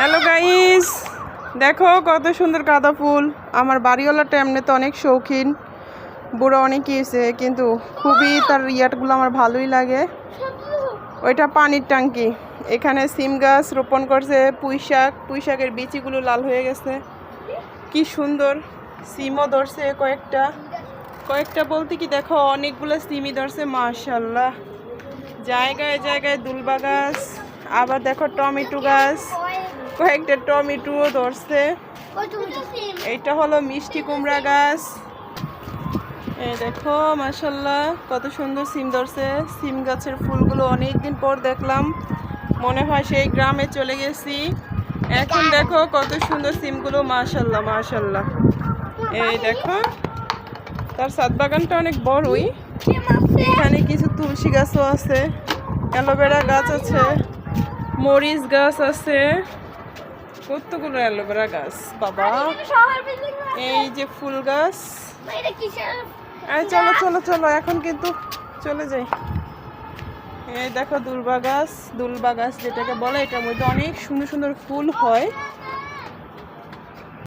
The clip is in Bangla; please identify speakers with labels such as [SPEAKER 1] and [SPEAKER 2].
[SPEAKER 1] হ্যালো গাইস, দেখো কত সুন্দর গাঁদা ফুল। আমার বাড়িওয়ালাটা এমনি তো অনেক শৌখিন, বুড়ো অনেক হয়েছে, কিন্তু খুবই তার ইয়াটগুলো আমার ভালোই লাগে। ওইটা পানির ট্যাঙ্কি। এখানে সিম গাছ রোপণ করছে, পুঁই শাকের বিচিগুলো লাল হয়ে গেছে। কি সুন্দর সিমও ধরছে কয়েকটা বলতে কি দেখো অনেকগুলো সিমই ধরছে, মাশাল্লাহ। জায়গায় জায়গায় দুলবা গাছ, আবার দেখো টমেটো গাছ, কয়েকটা টমেটোও ধরছে। এইটা হলো মিষ্টি কুমড়া গাছ। এই দেখো মাশাল্লাহ কত সুন্দর সিম ধরছে। সিম গাছের ফুলগুলো অনেকদিন পর দেখলাম, মনে হয় সেই গ্রামে চলে গেছি। এখন দেখো কত সুন্দর সিমগুলো, মাশাল্লাহ মাশাল্লাহ। এই দেখো তার ছাদ বাগানটা অনেক বড়ই। এখানে কিছু তুলসী গাছও আছে, অ্যালোভেরা গাছ আছে, মরিচ গাছ আছে, কতগুলো অ্যালোভেরা গাছ বাবা। এই যে ফুল গাছ। চলো চলো চলো, এখন কিন্তু চলে যাই। এই দেখো দুলবা গাছ যেটাকে বলে, এটার মধ্যে অনেক সুন্দর সুন্দর ফুল হয়।